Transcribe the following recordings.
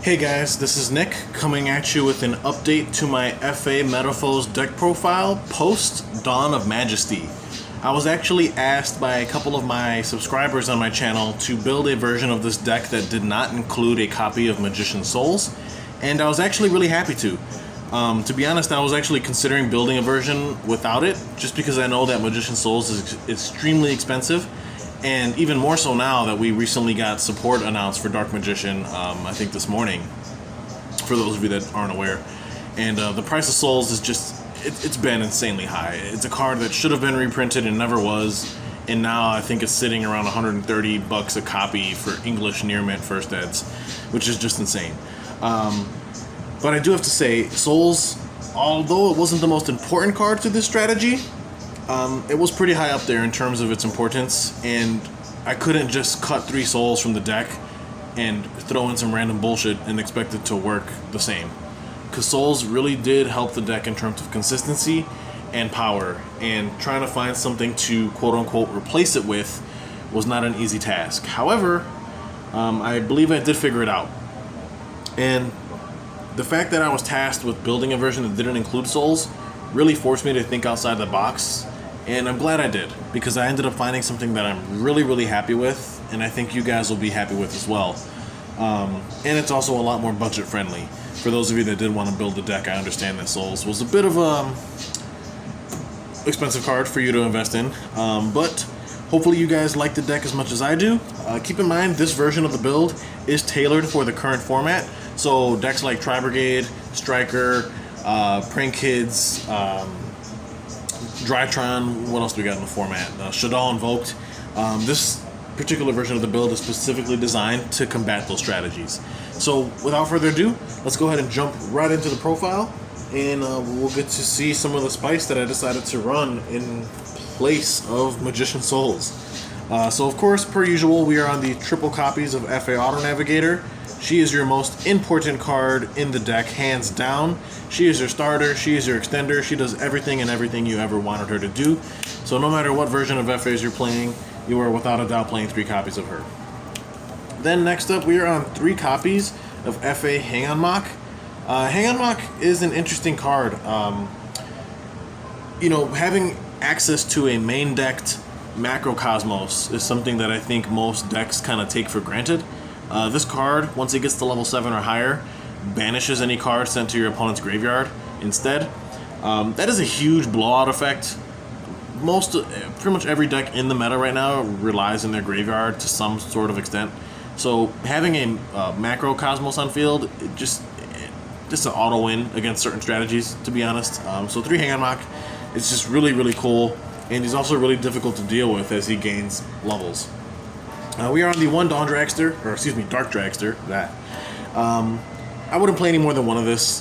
Hey guys, this is Nick coming at you with an update to my FA Metalfoes deck profile post Dawn of Majesty. I was actually asked by a couple of my subscribers on my channel to build a version of this deck that did not include a copy of Magician's Souls, and I was actually really happy to. To be honest, I was actually considering building a version without it, just because I know that Magician's Souls is extremely expensive. And even more so now that we recently got support announced for Dark Magician, I think this morning, for those of you that aren't aware. And the price of Souls is just, it's been insanely high. It's a card that should have been reprinted and never was. And now I think it's sitting around 130 bucks a copy for English near mint first eds, which is just insane. But I do have to say, Souls, although it wasn't the most important card to this strategy, it was pretty high up there in terms of its importance, and I couldn't just cut 3 souls from the deck and throw in some random bullshit and expect it to work the same. Because souls really did help the deck in terms of consistency and power, and trying to find something to quote-unquote replace it with was not an easy task. However, I believe I did figure it out. And the fact that I was tasked with building a version that didn't include souls really forced me to think outside the box. And I'm glad I did, because I ended up finding something that I'm really happy with, and I think you guys will be happy with as well. And it's also a lot more budget friendly. For those of you that did want to build a deck, I understand that Souls was a bit of a expensive card for you to invest in, but hopefully you guys like the deck as much as I do. Keep in mind, this version of the build is tailored for the current format, so decks like Tri-Brigade, Striker, Prank Kids, Drytron, what else do we got in the format? Shaddoll Invoked. This particular version of the build is specifically designed to combat those strategies. So without further ado, let's go ahead and jump right into the profile, and we'll get to see some of the spice that I decided to run in place of Magician's Souls. So of course, per usual, we are on the triple copies of FA Auto Navigator. She is your most important card in the deck, hands down. She is your starter, she is your extender, she does everything and everything you ever wanted her to do. So no matter what version of FAs you're playing, you are without a doubt playing 3 copies of her. Then next up, we are on 3 copies of FA Hang On Mach. Hang On Mach is an interesting card. Having access to a main decked Macrocosmos is something that I think most decks kind of take for granted. This card, once it gets to level 7 or higher, banishes any card sent to your opponent's graveyard instead. That is a huge blowout effect. Pretty much every deck in the meta right now relies on their graveyard to some sort of extent. So having a Macrocosmos on field, just an auto win against certain strategies, to be honest. So 3 Hang On Mach, it's just really cool, and he's also really difficult to deal with as he gains levels. We are on the 1 Dark Dragster. I wouldn't play any more than one of this,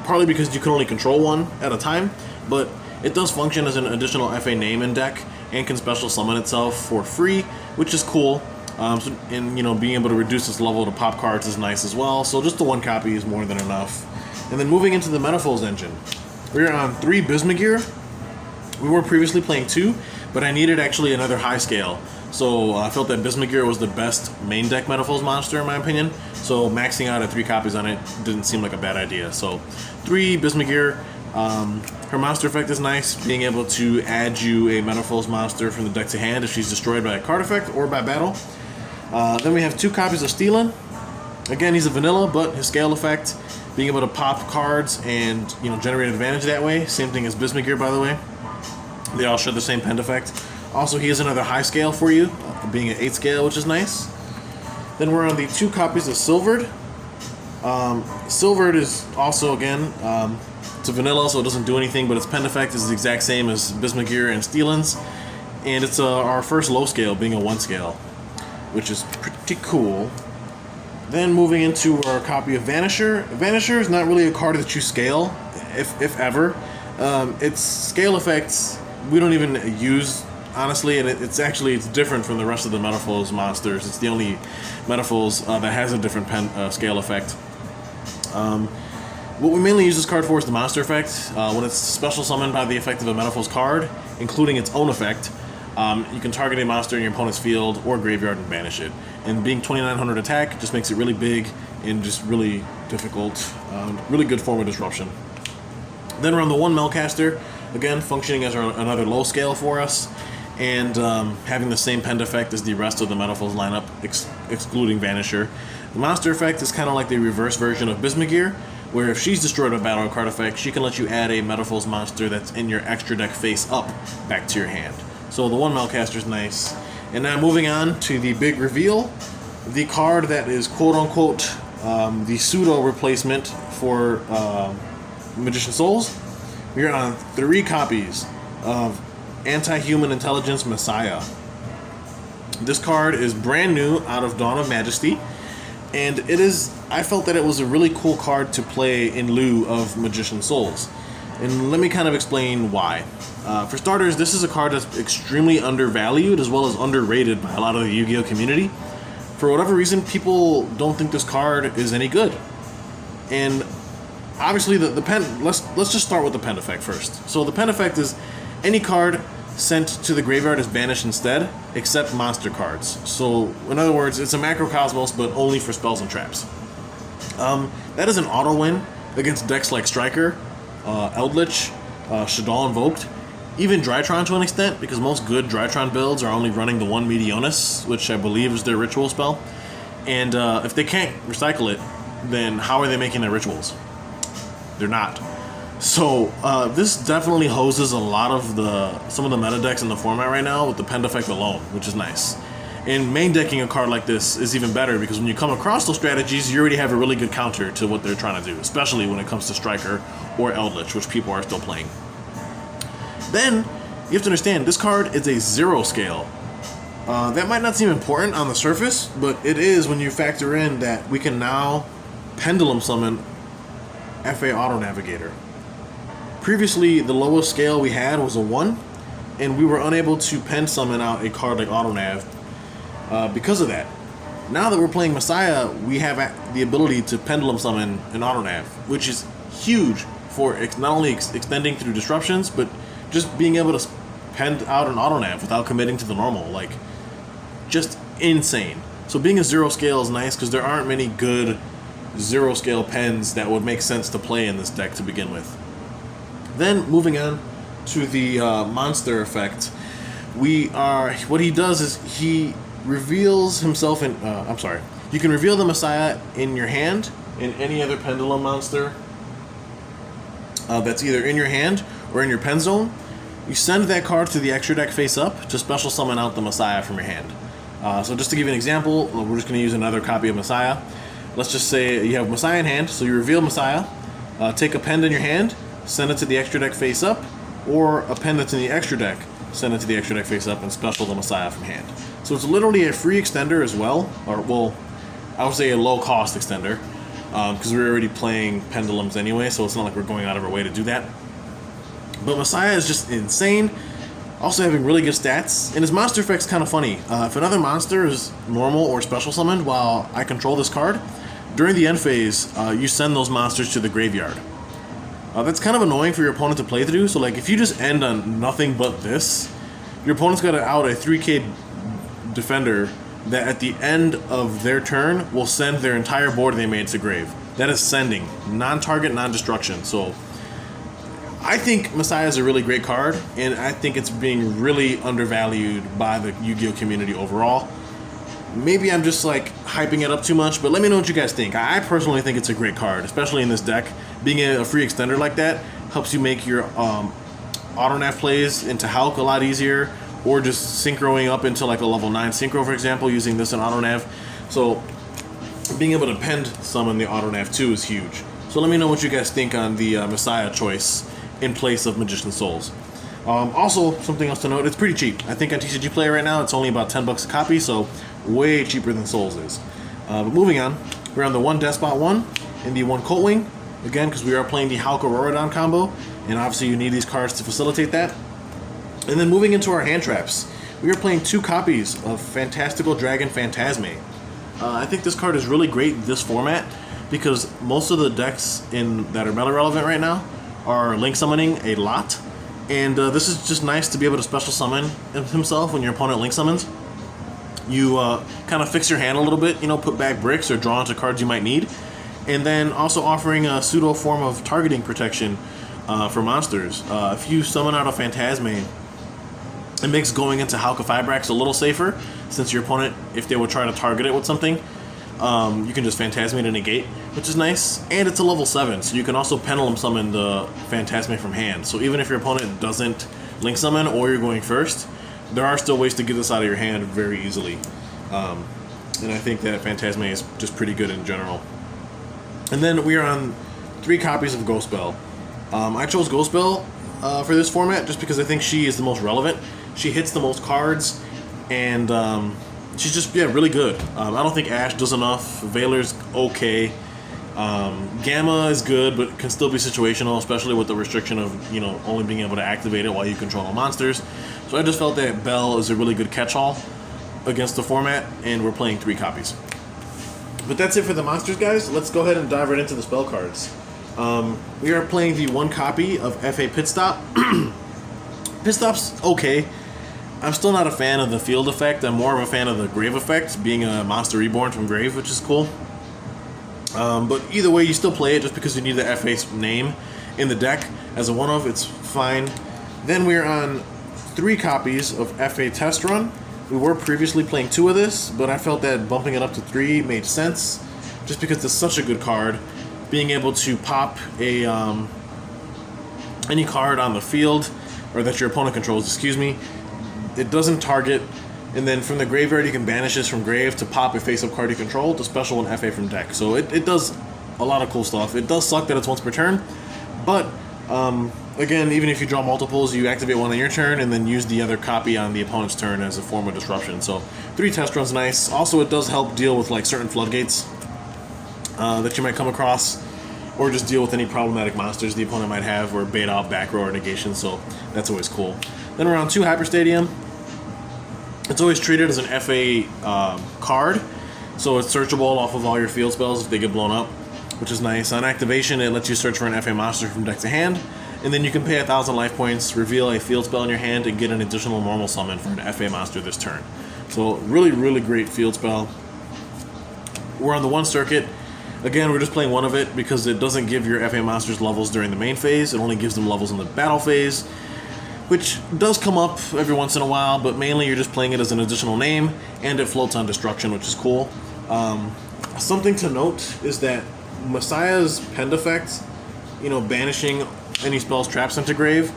partly because you can only control one at a time, but it does function as an additional FA name in deck and can special summon itself for free, which is cool. Being able to reduce its level to pop cards is nice as well, so just the 1 copy is more than enough. And then moving into the Metalfoes engine, we are on 3 Bismugear. We were previously playing 2, but I needed actually another high scale. So I felt that Bismugear was the best main deck Metalfoes monster in my opinion, so maxing out at 3 copies on it didn't seem like a bad idea. So 3 Bismugear. Her monster effect is nice, being able to add you a Metalfoes monster from the deck to hand if she's destroyed by a card effect or by battle. Then we have 2 copies of Steelen. Again, he's a vanilla, but his scale effect, being able to pop cards and generate advantage that way. Same thing as Bismugear, by the way. They all share the same pend effect. Also, he is another high scale for you, being an 8 scale, which is nice. Then we're on the 2 copies of Silverd. Silverd is also, again, it's a vanilla, so it doesn't do anything, but its pend effect is the exact same as Bismugear and Steelen's. And it's our first low scale, being a 1 scale, which is pretty cool. Then moving into our copy of Vanisher. Vanisher is not really a card that you scale, if ever. Its scale effects we don't even use, honestly, and it's different from the rest of the Metalfoes monsters. It's the only Metalfoes that has a different scale effect. What we mainly use this card for is the monster effect. When it's special summoned by the effect of a Metalfoes card, including its own effect, you can target a monster in your opponent's field or graveyard and banish it. And being 2900 attack just makes it really big and just really difficult, really good form of disruption. Then we're on the 1 Melcaster, again functioning as another low scale for us, and having the same pend effect as the rest of the Metalfoes lineup, excluding Vanisher. The monster effect is kind of like the reverse version of Bismugear, where if she's destroyed a battle card effect, she can let you add a Metalfoes monster that's in your extra deck face up back to your hand. So the 1 Melcaster is nice. And now moving on to the big reveal, the card that is quote-unquote the pseudo replacement for Magician Souls. We are on 3 copies of Anti-Human Intelligence Me-Psy-Ya. This card is brand new out of Dawn of Majesty, and I felt that it was a really cool card to play in lieu of Magician Souls. And let me kind of explain why. For starters, this is a card that's extremely undervalued as well as underrated by a lot of the Yu-Gi-Oh community. For whatever reason, people don't think this card is any good. And obviously the pen, let's just start with the pen effect first. So the pen effect is any card sent to the graveyard is banished instead, except monster cards. So in other words, it's a macrocosmos, but only for spells and traps. That is an auto win against decks like Striker, Eldritch, Shaddoll Invoked, even Drytron to an extent, because most good Drytron builds are only running the 1 Meteonis, which I believe is their ritual spell. And if they can't recycle it, then how are they making their rituals? They're not. So this definitely hoses a lot of some of the meta decks in the format right now with the pend effect alone, which is nice. And main decking a card like this is even better because when you come across those strategies, you already have a really good counter to what they're trying to do, especially when it comes to Striker or Eldritch, which people are still playing. Then you have to understand this card is a 0 scale. That might not seem important on the surface, but it is when you factor in that we can now pendulum summon FA Auto Navigator. Previously, the lowest scale we had was a 1, and we were unable to pen summon out a card like Auto Nav because of that. Now that we're playing Me-Psy-Ya, we have the ability to pendulum summon an Auto Nav, which is huge for not only extending through disruptions, but just being able to pen out an Auto Nav without committing to the normal. Like, just insane. So being a 0 scale is nice because there aren't many good 0 scale pens that would make sense to play in this deck to begin with. Then moving on to the monster effect, what he does is he reveals himself in. You can reveal the Me-Psy-Ya in your hand in any other pendulum monster that's either in your hand or in your pen zone. You send that card to the extra deck face up to special summon out the Me-Psy-Ya from your hand. So just to give you an example, we're just going to use another copy of Me-Psy-Ya. Let's just say you have Me-Psy-Ya in hand, so you reveal Me-Psy-Ya, take a pen in your hand, send it to the extra deck face up, or a pen that's in the extra deck, send it to the extra deck face up and special the Me-Psy-Ya from hand. So it's literally a free extender as well, or well, I would say a low cost extender, because we're already playing pendulums anyway, so it's not like we're going out of our way to do that. But Me-Psy-Ya is just insane, also having really good stats, and his monster effect's kind of funny. If another monster is normal or special summoned while I control this card, during the end phase, you send those monsters to the graveyard. That's kind of annoying for your opponent to play through, so like if you just end on nothing but this, your opponent's got out a 3k defender that at the end of their turn will send their entire board they made to grave. That is sending, non-target, non-destruction. So I think Me-Psy-Ya is a really great card, and I think it's being really undervalued by the Yu-Gi-Oh community overall. Maybe I'm just like hyping it up too much, but let me know what you guys think. I personally think it's a great card, especially in this deck. Being a free extender like that helps you make your auto nav plays into Hulk a lot easier, or just synchroing up into like a level 9 synchro, for example, using this in auto nav. So being able to pend summon the auto nav too is huge. So let me know what you guys think on the Me-Psy-Ya choice in place of Magician Souls. Also, something else to note, it's pretty cheap. I think on TCG Player right now, it's only about 10 bucks a copy, so way cheaper than Souls is. But moving on, we're on the 1 Despot 1 and the 1 Colt Wing. Again, because we are playing the Hulk Auroradon combo, and obviously you need these cards to facilitate that. And then moving into our hand traps, we are playing 2 copies of Fantastical Dragon Phantazmay. I think this card is really great in this format, because most of the decks that are meta relevant right now are link summoning a lot, and this is just nice to be able to special summon himself when your opponent link summons. you kind of fix your hand a little bit, you know, put back bricks or draw into cards you might need. And then also offering a pseudo form of targeting protection for monsters. If you summon out a Fantastical, it makes going into Halka-Fibrax a little safer, since your opponent, if they would try to target it with something, you can just Fantasmay to negate, which is nice. And it's a level 7, so you can also Pendulum Summon the Fantasmay from hand. So even if your opponent doesn't Link Summon or you're going first, there are still ways to get this out of your hand very easily. And I think that Fantasmay is just pretty good in general. And then we are on 3 copies of Ghost Belle. I chose Ghost Belle for this format just because I think she is the most relevant. She hits the most cards, and she's just, yeah, really good. I don't think Ash does enough. Veiler's okay. Gamma is good, but can still be situational, especially with the restriction of, you know, only being able to activate it while you control all monsters. So I just felt that Belle is a really good catch-all against the format, and we're playing 3 copies. But that's it for the monsters, guys. Let's go ahead and dive right into the spell cards. We are playing the 1 copy of FA Pit Stop. Pit Stop's okay. I'm still not a fan of the field effect. I'm more of a fan of the grave effect, being a monster reborn from grave, which is cool. But either way, you still play it just because you need the FA name in the deck as a one-of. It's fine. Then we're on 3 copies of FA Test Run. We were previously playing 2 of this, but I felt that bumping it up to 3 made sense, just because it's such a good card. Being able to pop a any card on the field, or that your opponent controls, excuse me, it doesn't target, and then from the graveyard you can banish this from grave to pop a face-up card you control to special one FA from deck. So it does a lot of cool stuff. It does suck that it's once per turn, but again, even if you draw multiples, you activate one on your turn and then use the other copy on the opponent's turn as a form of disruption. So 3 test runs, nice. Also, it does help deal with like certain floodgates that you might come across, or just deal with any problematic monsters the opponent might have, or bait out back row or negation, so that's always cool. Then we're on 2 Hyper Stadium. It's always treated as an FA card, so it's searchable off of all your field spells if they get blown up, which is nice. On activation, it lets you search for an FA monster from deck to hand, and then you can pay 1,000 life points, reveal a field spell in your hand, and get an additional normal summon for an FA monster this turn. So really, really great field spell. We're on the 1 circuit. Again, we're just playing 1 of it because it doesn't give your FA monsters levels during the main phase. It only gives them levels in the battle phase, which does come up every once in a while, but mainly you're just playing it as an additional name, and it floats on destruction, which is cool. Something to note is that Messiah's Pend effect, you know, banishing any spells traps into grave,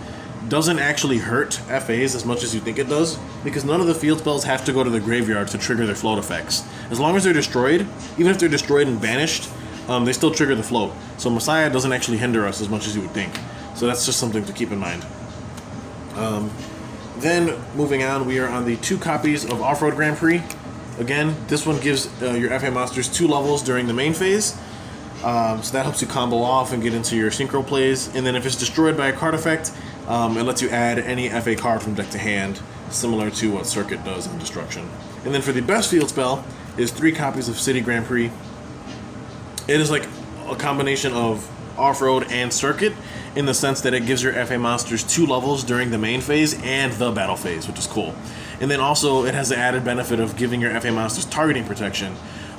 doesn't actually hurt FAs as much as you think it does, because none of the field spells have to go to the graveyard to trigger their float effects. As long as they're destroyed, even if they're destroyed and banished, they still trigger the float. So Messiah doesn't actually hinder us as much as you would think. So that's just something to keep in mind. Then, moving on, we are on the 2 copies of Off-Road Grand Prix. Again, this one gives your FA monsters 2 levels during the main phase. So that helps you combo off and get into your synchro plays. And then if it's destroyed by a card effect, it lets you add any FA card from deck to hand, similar to what Circuit does in Destruction. And then for the best field spell is 3 copies of City Grand Prix. It is like a combination of Off-Road and Circuit, in the sense that it gives your FA monsters 2 levels during the main phase and the battle phase, which is cool. And then also it has the added benefit of giving your FA monsters targeting protection.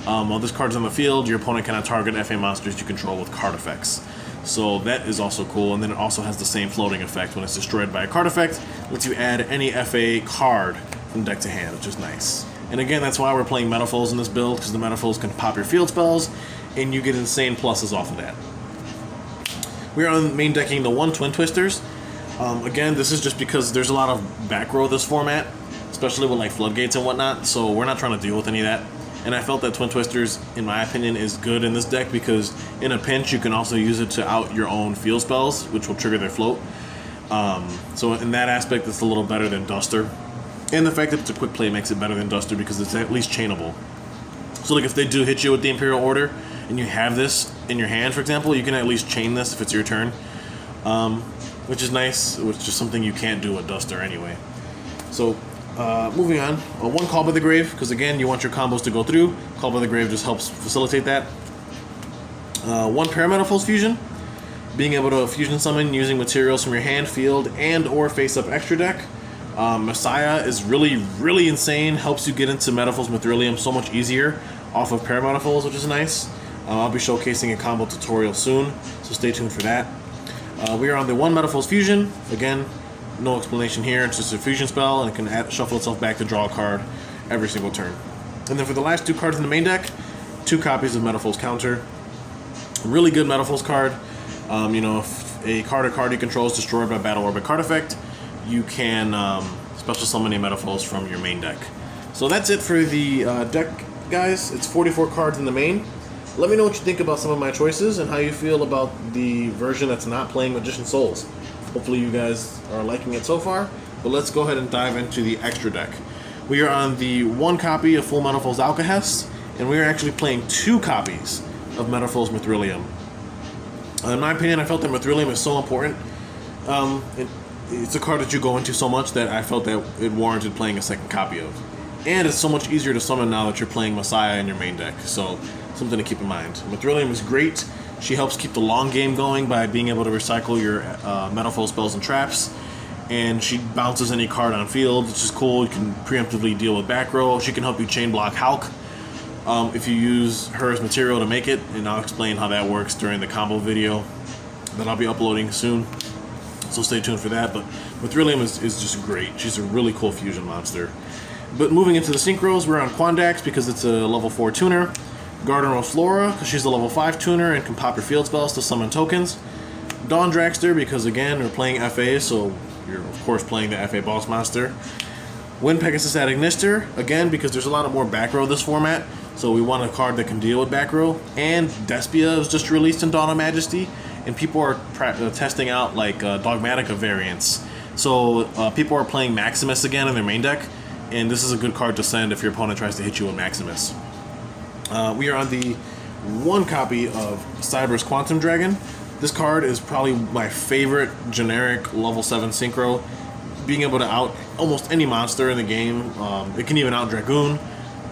While this card's on the field, your opponent cannot target FA monsters you control with card effects. So that is also cool, and then it also has the same floating effect when it's destroyed by a card effect. It lets you add any FA card from deck to hand, which is nice. And again, that's why we're playing Metalfoes in this build, because the Metalfoes can pop your field spells, and you get insane pluses off of that. We are on main decking the 1 Twin Twisters. Again, this is just because there's a lot of back row this format, especially with like floodgates and whatnot, so we're not trying to deal with any of that. And I felt that Twin Twisters, in my opinion, is good in this deck because in a pinch you can also use it to out your own field spells, which will trigger their float. So in that aspect, it's a little better than Duster. And the fact that it's a quick play makes it better than Duster because it's at least chainable. So like if they do hit you with the Imperial Order and you have this in your hand, for example, you can at least chain this if it's your turn, which is nice, which is something you can't do with Duster anyway. So moving on, 1 Call by the Grave, because again, you want your combos to go through. Call by the Grave just helps facilitate that. 1 Parametalfoes Fusion, being able to fusion summon using materials from your hand, field, and or face-up extra deck. Me-Si-Ya is really insane. Helps you get into Metalfoes Mithrilium so much easier off of Parametalfoes, which is nice. I'll be showcasing a combo tutorial soon, so stay tuned for that. We are on the one Metalfoes Fusion. Again, no explanation here. It's just a fusion spell, and it can shuffle itself back to draw a card every single turn. And then for the last two cards in the main deck, 2 copies of Metalfoes Counter. Really good Metalfoes card. You know, if a card you control is destroyed by battle or by card effect, you can special summon a Metalfoes from your main deck. So that's it for the deck, guys. It's 44 cards in the main. Let me know what you think about some of my choices and how you feel about the version that's not playing Magician Souls. Hopefully you guys are liking it so far, but let's go ahead and dive into the extra deck. We are on the 1 copy of Full Metalfoes Alcahest, and we are actually playing 2 copies of Metalfoes Mithrilium. In my opinion, I felt that Mithrilium is so important. It's a card that you go into so much that I felt that it warranted playing a second copy of. And it's so much easier to summon now that you're playing Me-Si-Ya in your main deck, so something to keep in mind. Mithrilium is great. She helps keep the long game going by being able to recycle your Metalfoes spells and traps. And she bounces any card on field, which is cool. You can preemptively deal with back row. She can help you chain block Hulk if you use her as material to make it. And I'll explain how that works during the combo video that I'll be uploading soon. So stay tuned for that. But Mithrilium is just great. She's a really cool fusion monster. But moving into the synchros, we're on Quandax because it's a level 4 tuner. Garden Flora because she's a level 5 tuner and can pop your field spells to summon tokens. Dawn Dragster because, again, we're playing FA, so you're, of course, playing the FA boss monster. Wind Pegasus at Ignister, again, because there's a lot of more back row this format, so we want a card that can deal with back row. And Despia was just released in Dawn of Majesty, and people are testing out, like, Dogmatica variants. So people are playing Maximus again in their main deck, and this is a good card to send if your opponent tries to hit you with Maximus. We are on the 1 copy of Cyberse Quantum Dragon. This card is probably my favorite generic level 7 synchro. Being able to out almost any monster in the game. It can even out Dragoon.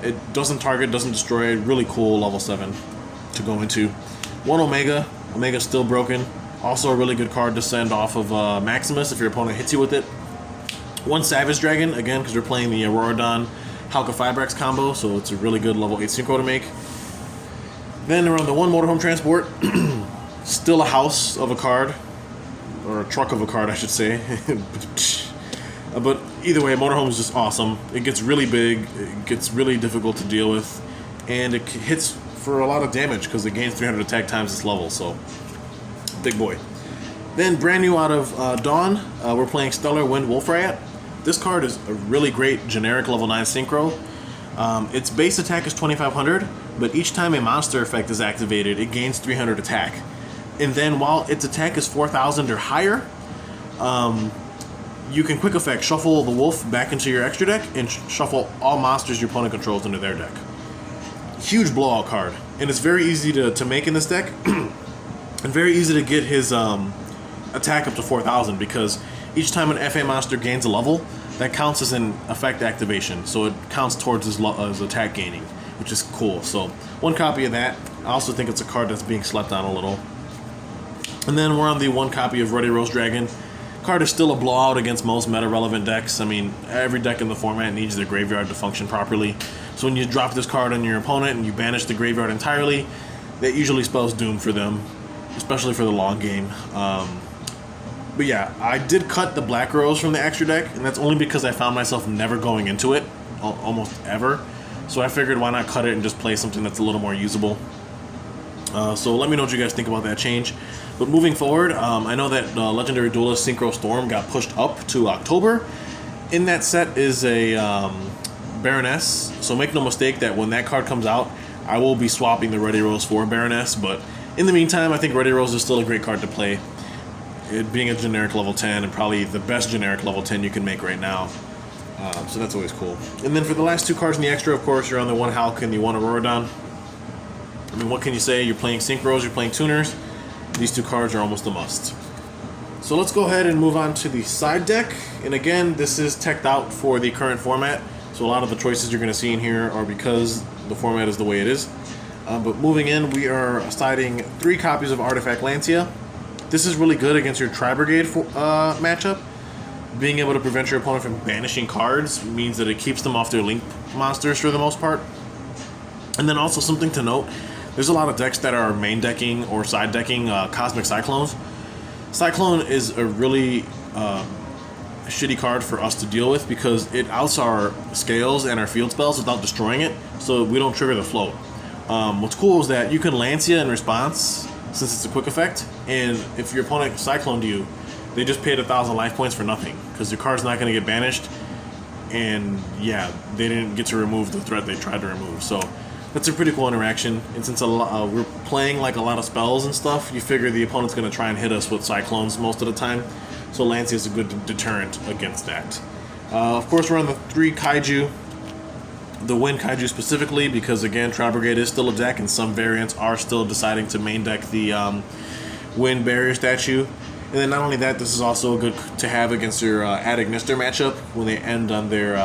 It doesn't target, doesn't destroy. Really cool level 7 to go into. 1 Omega. Omega's still broken. Also a really good card to send off of Maximus if your opponent hits you with it. 1 Savage Dragon, again, because we're playing the Auroradon Halka Fibrex combo, so it's a really good level 8 synchro to make. Then we're on the 1 Motorhome Transport. Still a house of a card, or a truck of a card, I should say. But either way, Motorhome is just awesome. It gets really big, it gets really difficult to deal with, and it hits for a lot of damage because it gains 300 attack times its level, so big boy. Then brand new out of Dawn, we're playing Stellar Wind Wolfrayet. This card is a really great generic level 9 synchro. Its base attack is 2500, but each time a monster effect is activated, it gains 300 attack. And then while its attack is 4000 or higher, you can quick effect shuffle the wolf back into your extra deck and shuffle all monsters your opponent controls into their deck. Huge blowout card, and it's very easy to make in this deck, and very easy to get his attack up to 4000 because each time an FA monster gains a level, that counts as an effect activation, so it counts towards his attack gaining, which is cool. So 1 copy of that. I also think it's a card that's being slept on a little. And then we're on the 1 copy of Ruddy Rose Dragon. Card is still a blowout against most meta-relevant decks. I mean, every deck in the format needs their graveyard to function properly. So when you drop this card on your opponent and you banish the graveyard entirely, that usually spells doom for them, especially for the long game. But yeah, I did cut the Black Rose from the extra deck, and that's only because I found myself never going into it, almost ever. So I figured why not cut it and just play something that's a little more usable. So let me know what you guys think about that change. But moving forward, I know that Legendary Duelist Synchro Storm got pushed up to October. In that set is a Baroness, so make no mistake that when that card comes out, I will be swapping the Ruddy Rose for Baroness, but in the meantime, I think Ruddy Rose is still a great card to play. It being a generic level 10 and probably the best generic level 10 you can make right now. So that's always cool. And then for the last 2 cards in the extra, of course, you're on the 1 Hulk and the 1 Auroradon. I mean, what can you say? You're playing synchros, you're playing tuners. These 2 cards are almost a must. So let's go ahead and move on to the side deck. And again, this is teched out for the current format. So a lot of the choices you're going to see in here are because the format is the way it is. But moving in, we are siding 3 copies of Artifact Lancia. This is really good against your Tri-Brigade matchup. being able to prevent your opponent from banishing cards means that it keeps them off their link monsters for the most part. And then also something to note, there's a lot of decks that are main decking or side decking Cosmic Cyclones. Cyclone is a really shitty card for us to deal with because it outs our scales and our field spells without destroying it, so we don't trigger the float. What's cool is that you can Lancia in response, since it's a quick effect, and if your opponent cycloned you, they just paid 1,000 life points for nothing, because your card's not going to get banished, and yeah, they didn't get to remove the threat they tried to remove, so that's a pretty cool interaction. And since we're playing like a lot of spells and stuff, you figure the opponent's going to try and hit us with cyclones most of the time, so Lancia is a good deterrent against that. Of course, we're on the 3 Kaiju, the Wind Kaiju specifically, because again, Trial Brigade is still a deck, and some variants are still deciding to main deck the Wind Barrier statue. And then not only that, this is also good to have against your Ad Ignister matchup when they end on their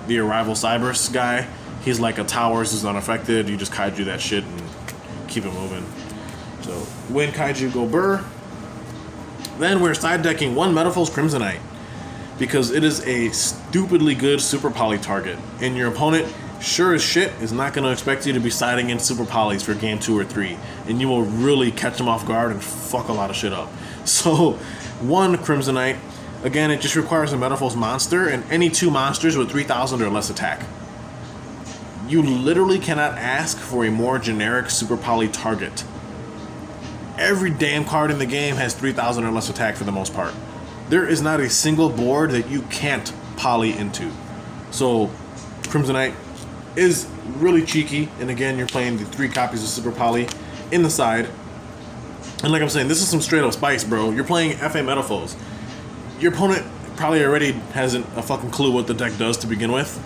the Arrival Cyberse guy. He's like a towers who's unaffected. You just Kaiju that shit and keep it moving. So Wind Kaiju go burr. Then we're side decking 1 Metalfoes Crimsonite, because it is a stupidly good Super Poly target, and your opponent, sure as shit, is not going to expect you to be siding in Super Polys for game 2 or 3, and you will really catch them off guard and fuck a lot of shit up. So, 1 Crimsonite, again, it just requires a Metalfoes monster and any 2 monsters with 3,000 or less attack. You literally cannot ask for a more generic Super Poly target. Every damn card in the game has 3,000 or less attack for the most part. There is not a single board that you can't poly into. So, Crimsonite is really cheeky, and again, you're playing the 3 copies of Super Poly in the side. And like I'm saying, this is some straight up spice, bro. You're playing FA Metalfoes. Your opponent probably already hasn't a fucking clue what the deck does to begin with.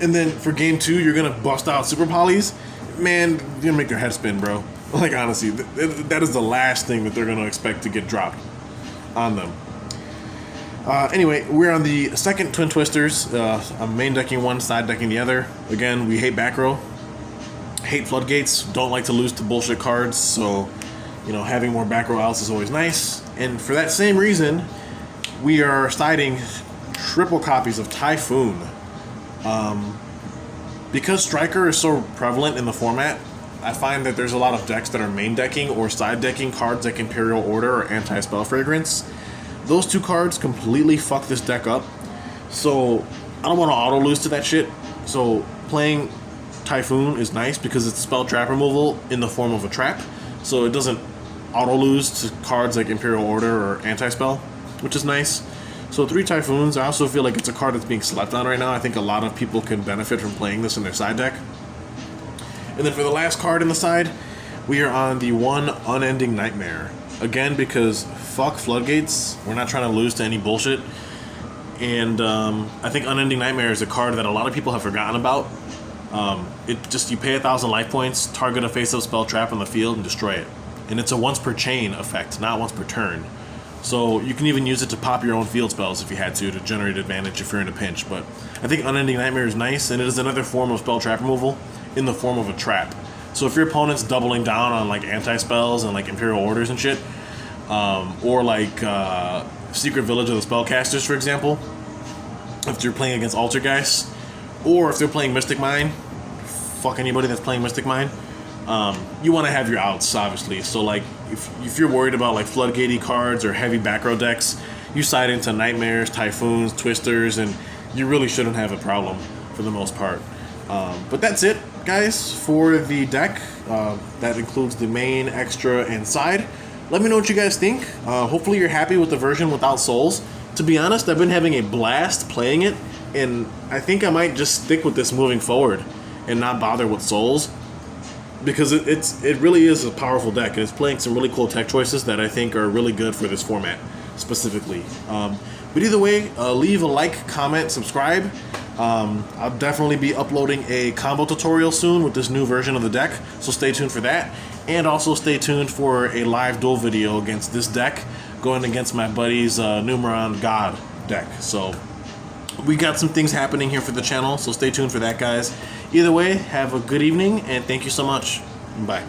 And then for game 2, you're gonna bust out Super Polys. Man, you're gonna make their head spin, bro. Like, honestly, that is the last thing that they're gonna expect to get dropped on them. Anyway, we're on the second Twin Twisters. I'm main decking 1, side decking the other. Again, we hate back row, hate floodgates, don't like to lose to bullshit cards, so, you know, having more back row outs is always nice. And for that same reason, we are siding triple copies of Typhoon. Because Striker is so prevalent in the format, I find that there's a lot of decks that are main decking or side decking cards like Imperial Order or Anti-Spell Fragrance. Those 2 cards completely fuck this deck up, so I don't want to auto lose to that shit. So playing Typhoon is nice because it's spell trap removal in the form of a trap, so it doesn't auto lose to cards like Imperial Order or Anti-Spell, which is nice. So 3 Typhoons. I also feel like it's a card that's being slept on right now. I think a lot of people can benefit from playing this in their side deck. And then for the last card in the side, we are on the 1 Unending Nightmare. Again, because fuck floodgates, we're not trying to lose to any bullshit. And I think Unending Nightmare is a card that a lot of people have forgotten about. You pay 1,000 life points, target a face-up spell trap on the field, and destroy it. And it's a once per chain effect, not once per turn. So you can even use it to pop your own field spells if you had to generate advantage if you're in a pinch. But I think Unending Nightmare is nice, and it is another form of spell trap removal in the form of a trap. So if your opponent's doubling down on like anti-spells and like Imperial Orders and shit, or like Secret Village of the Spellcasters, for example, if you're playing against Altergeist, or if they're playing Mystic Mine, fuck anybody that's playing Mystic Mine, you want to have your outs, obviously. So like if you're worried about like floodgatey cards or heavy back row decks, you side into Nightmares, Typhoons, Twisters, and you really shouldn't have a problem for the most part. But that's it, guys, for the deck. That includes the main, extra, and side. Let me know what you guys think. Hopefully you're happy with the version without souls. To be honest, I've been having a blast playing it, and I think I might just stick with this moving forward and not bother with souls, because it really is a powerful deck, and it's playing some really cool tech choices that I think are really good for this format specifically. But either way, leave a like, comment, subscribe. I'll definitely be uploading a combo tutorial soon with this new version of the deck, so stay tuned for that. And also stay tuned for a live duel video against this deck, going against my buddy's Numeron God deck. So we got some things happening here for the channel, so stay tuned for that, guys. Either way, have a good evening, and thank you so much. Bye.